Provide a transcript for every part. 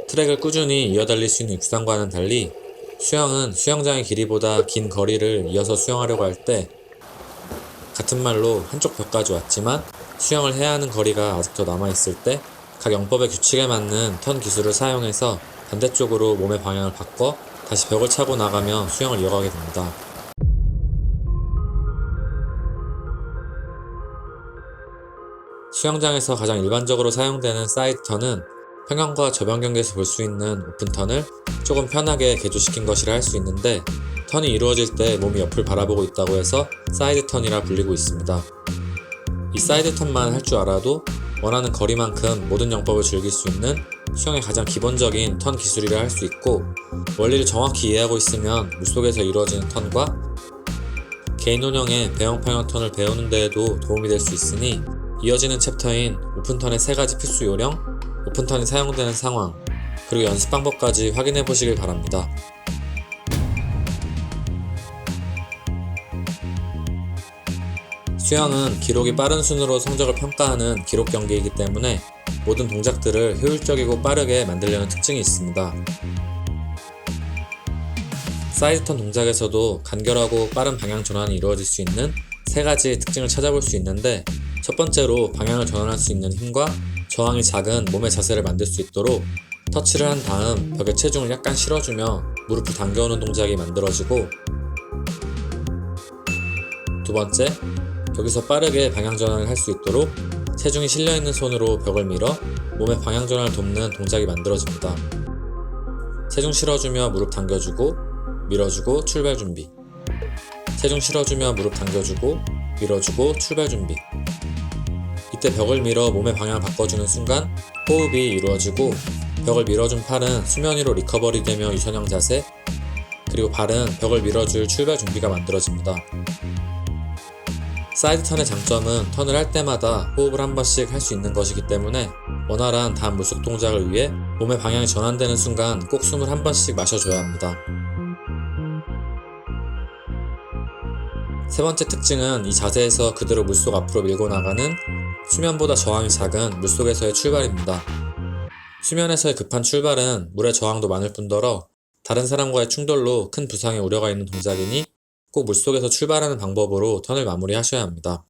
트랙을 꾸준히 이어달릴 수 있는 육상과는 달리 수영은 수영장의 길이보다 긴 거리를 이어서 수영하려고 할 때 같은 말로 한쪽 벽까지 왔지만 수영을 해야 하는 거리가 아직도 남아있을 때 각 영법의 규칙에 맞는 턴 기술을 사용해서 반대쪽으로 몸의 방향을 바꿔 다시 벽을 차고 나가며 수영을 이어가게 됩니다. 수영장에서 가장 일반적으로 사용되는 사이드 턴은 평영과 저변 경기에서 볼 수 있는 오픈 턴을 조금 편하게 개조시킨 것이라 할 수 있는데, 턴이 이루어질 때 몸이 옆을 바라보고 있다고 해서 사이드 턴이라 불리고 있습니다. 이 사이드 턴만 할 줄 알아도 원하는 거리만큼 모든 영법을 즐길 수 있는 수영의 가장 기본적인 턴 기술이라 할 수 있고, 원리를 정확히 이해하고 있으면 물속에서 이루어지는 턴과 개인 운영의 배영 평영 턴을 배우는 데에도 도움이 될 수 있으니, 이어지는 챕터인 오픈턴의 3가지 필수 요령, 오픈턴이 사용되는 상황, 그리고 연습 방법까지 확인해 보시길 바랍니다. 수영은 기록이 빠른 순으로 성적을 평가하는 기록 경기이기 때문에 모든 동작들을 효율적이고 빠르게 만들려는 특징이 있습니다. 사이드턴 동작에서도 간결하고 빠른 방향 전환이 이루어질 수 있는 3가지 특징을 찾아볼 수 있는데, 첫 번째로 방향을 전환할 수 있는 힘과 저항이 작은 몸의 자세를 만들 수 있도록 터치를 한 다음 벽에 체중을 약간 실어주며 무릎을 당겨오는 동작이 만들어지고, 두 번째, 여기서 빠르게 방향 전환을 할 수 있도록 체중이 실려있는 손으로 벽을 밀어 몸의 방향 전환을 돕는 동작이 만들어집니다. 체중 실어주며 무릎 당겨주고 밀어주고 출발 준비, 체중 실어주며 무릎 당겨주고 밀어주고 출발 준비. 이때 벽을 밀어 몸의 방향을 바꿔주는 순간 호흡이 이루어지고, 벽을 밀어준 팔은 수면 위로 리커버리 되며 유선형 자세, 그리고 발은 벽을 밀어줄 출발 준비가 만들어집니다. 사이드 턴의 장점은 턴을 할 때마다 호흡을 한 번씩 할 수 있는 것이기 때문에 원활한 다음 물속 동작을 위해 몸의 방향이 전환되는 순간 꼭 숨을 한 번씩 마셔줘야 합니다. 세 번째 특징은 이 자세에서 그대로 물속 앞으로 밀고 나가는 수면보다 저항이 작은 물속에서의 출발입니다. 수면에서의 급한 출발은 물의 저항도 많을 뿐더러 다른 사람과의 충돌로 큰 부상의 우려가 있는 동작이니 꼭 물속에서 출발하는 방법으로 턴을 마무리하셔야 합니다.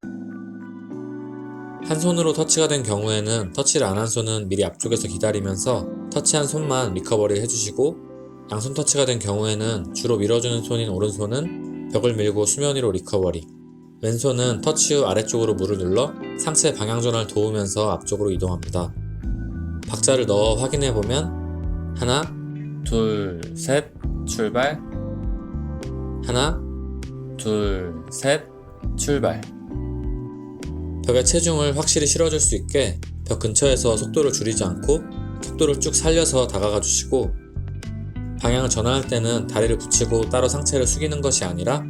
한 손으로 터치가 된 경우에는 터치를 안 한 손은 미리 앞쪽에서 기다리면서 터치한 손만 리커버리 해주시고, 양손 터치가 된 경우에는 주로 밀어주는 손인 오른손은 벽을 밀고 수면 위로 리커버리, 왼손은 터치 후 아래쪽으로 물을 눌러 상체의 방향 전환을 도우면서 앞쪽으로 이동합니다. 박자를 넣어 확인해보면 하나, 둘, 셋, 출발, 하나, 둘, 셋, 출발. 벽에 체중을 확실히 실어줄 수 있게 벽 근처에서 속도를 줄이지 않고 속도를 쭉 살려서 다가가 주시고, 방향을 전환할 때는 다리를 붙이고 따로 상체를 숙이는 것이 아니라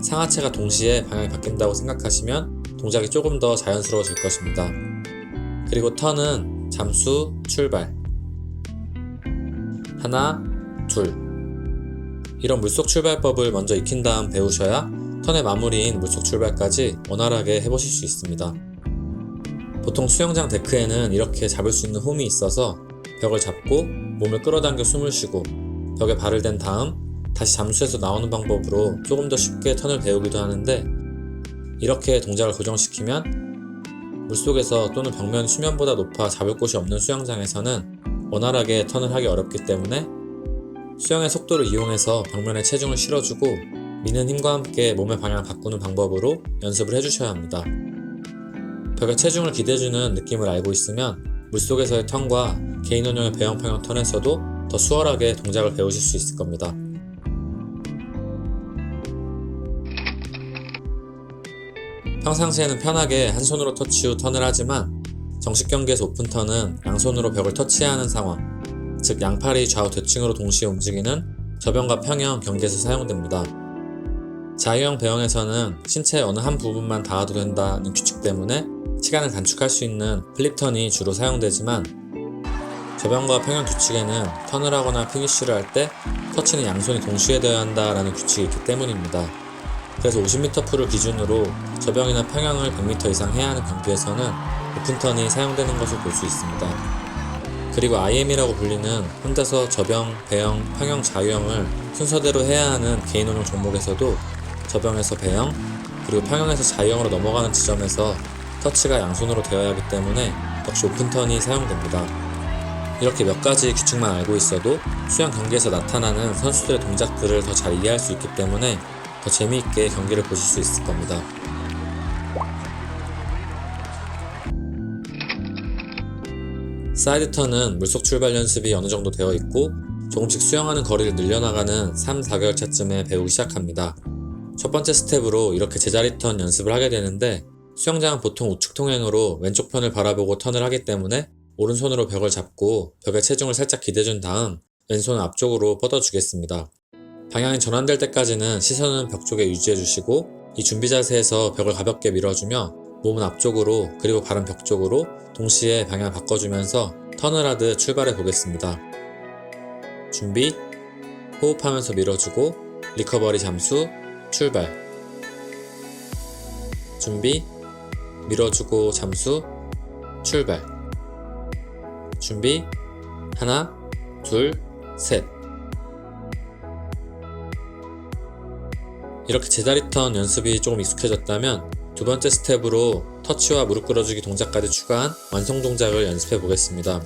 상하체가 동시에 방향이 바뀐다고 생각하시면 동작이 조금 더 자연스러워질 것입니다. 그리고 턴은 잠수, 출발, 하나, 둘. 이런 물속 출발법을 먼저 익힌 다음 배우셔야 턴의 마무리인 물속 출발까지 원활하게 해보실 수 있습니다. 보통 수영장 데크에는 이렇게 잡을 수 있는 홈이 있어서 벽을 잡고 몸을 끌어당겨 숨을 쉬고 벽에 발을 댄 다음 다시 잠수해서 나오는 방법으로 조금 더 쉽게 턴을 배우기도 하는데, 이렇게 동작을 고정시키면 물속에서 또는 벽면이 수면보다 높아 잡을 곳이 없는 수영장에서는 원활하게 턴을 하기 어렵기 때문에 수영의 속도를 이용해서 벽면에 체중을 실어주고 미는 힘과 함께 몸의 방향을 바꾸는 방법으로 연습을 해주셔야 합니다. 벽에 체중을 기대주는 느낌을 알고 있으면 물속에서의 턴과 개인 운영의 배영 평영 턴에서도 더 수월하게 동작을 배우실 수 있을 겁니다. 평상시에는 편하게 한 손으로 터치 후 턴을 하지만 정식 경기에서 오픈 턴은 양손으로 벽을 터치해야 하는 상황, 즉 양팔이 좌우 대칭으로 동시에 움직이는 저변과 평영 경기에서 사용됩니다. 자유형 배영에서는 신체의 어느 한 부분만 닿아도 된다는 규칙 때문에 시간을 단축할 수 있는 플립턴이 주로 사용되지만, 저변과 평영 규칙에는 턴을 하거나 피니쉬를 할 때 터치는 양손이 동시에 되어야 한다라는 규칙이 있기 때문입니다. 그래서 50m 풀을 기준으로 저변이나 평영을 100m 이상 해야 하는 경기에서는 오픈턴이 사용되는 것을 볼 수 있습니다. 그리고 IM이라고 불리는 혼자서 저병, 배영, 평영, 자유형을 순서대로 해야 하는 개인운용 종목에서도 저병에서 배영, 그리고 평영에서 자유형으로 넘어가는 지점에서 터치가 양손으로 되어야 하기 때문에 역시 오픈턴이 사용됩니다. 이렇게 몇 가지 규칙만 알고 있어도 수영 경기에서 나타나는 선수들의 동작들을 더 잘 이해할 수 있기 때문에 더 재미있게 경기를 보실 수 있을 겁니다. 사이드 턴은 물속 출발 연습이 어느 정도 되어 있고 조금씩 수영하는 거리를 늘려나가는 3, 4개월 차쯤에 배우기 시작합니다. 첫 번째 스텝으로 이렇게 제자리 턴 연습을 하게 되는데 수영장은 보통 우측 통행으로 왼쪽 편을 바라보고 턴을 하기 때문에 오른손으로 벽을 잡고 벽에 체중을 살짝 기대준 다음 왼손을 앞쪽으로 뻗어주겠습니다. 방향이 전환될 때까지는 시선은 벽 쪽에 유지해주시고 이 준비 자세에서 벽을 가볍게 밀어주며 몸은 앞쪽으로 그리고 발은 벽 쪽으로 동시에 방향을 바꿔주면서 턴을 하듯 출발해 보겠습니다. 준비, 호흡하면서 밀어주고 리커버리 잠수, 출발. 준비, 밀어주고 잠수, 출발. 준비, 하나, 둘, 셋. 이렇게 제자리 턴 연습이 조금 익숙해졌다면 두 번째 스텝으로 터치와 무릎 꿇어주기 동작까지 추가한 완성 동작을 연습해 보겠습니다.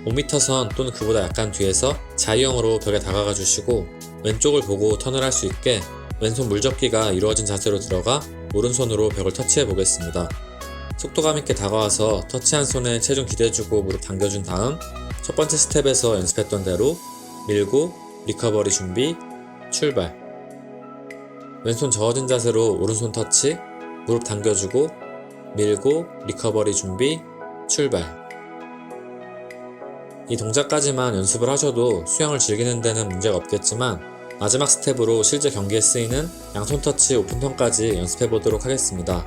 5m 선 또는 그보다 약간 뒤에서 자유형으로 벽에 다가가 주시고 왼쪽을 보고 턴을 할 수 있게 왼손 물접기가 이루어진 자세로 들어가 오른손으로 벽을 터치해 보겠습니다. 속도감 있게 다가와서 터치한 손에 체중 기대주고 무릎 당겨준 다음 첫 번째 스텝에서 연습했던 대로 밀고 리커버리 준비, 출발. 왼손 저어진 자세로 오른손 터치, 무릎 당겨주고 밀고 리커버리 준비, 출발. 이 동작까지만 연습을 하셔도 수영을 즐기는 데는 문제가 없겠지만 마지막 스텝으로 실제 경기에 쓰이는 양손 터치 오픈턴까지 연습해 보도록 하겠습니다.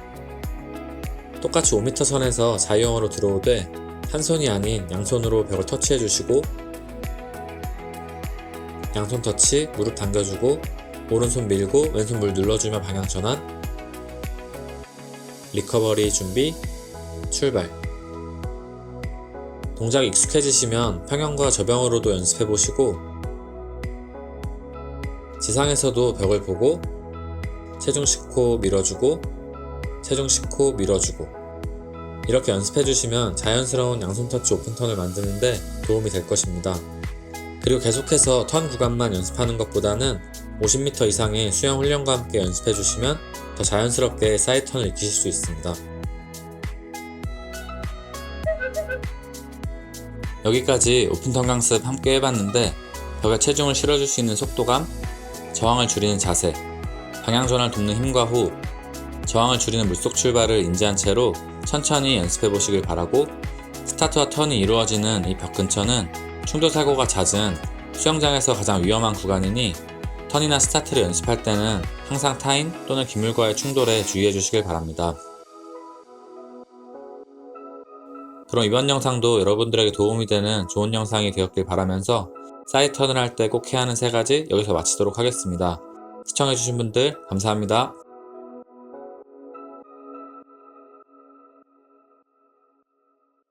똑같이 5m 선에서 자유형으로 들어오되 한 손이 아닌 양손으로 벽을 터치해 주시고 양손 터치, 무릎 당겨주고 오른손 밀고 왼손 물 눌러주며 방향 전환, 리커버리 준비, 출발. 동작이 익숙해지시면 평영과 저병으로도 연습해보시고 지상에서도 벽을 보고 체중 싣고 밀어주고 체중 싣고 밀어주고 이렇게 연습해주시면 자연스러운 양손 터치 오픈턴을 만드는데 도움이 될 것입니다. 그리고 계속해서 턴 구간만 연습하는 것보다는 50m 이상의 수영 훈련과 함께 연습해주시면 더 자연스럽게 사이드 턴을 익히실 수 있습니다. 여기까지 오픈턴 강습 함께 해봤는데 벽에 체중을 실어줄 수 있는 속도감, 저항을 줄이는 자세, 방향 전환을 돕는 힘과 호흡, 저항을 줄이는 물속 출발을 인지한 채로 천천히 연습해 보시길 바라고 스타트와 턴이 이루어지는 이 벽 근처는 충돌 사고가 잦은 수영장에서 가장 위험한 구간이니 턴이나 스타트를 연습할 때는 항상 타인 또는 기물과의 충돌에 주의해 주시길 바랍니다. 그럼 이번 영상도 여러분들에게 도움이 되는 좋은 영상이 되었길 바라면서 사이드 턴을 할 때 꼭 해야 하는 3가지 여기서 마치도록 하겠습니다. 시청해주신 분들 감사합니다.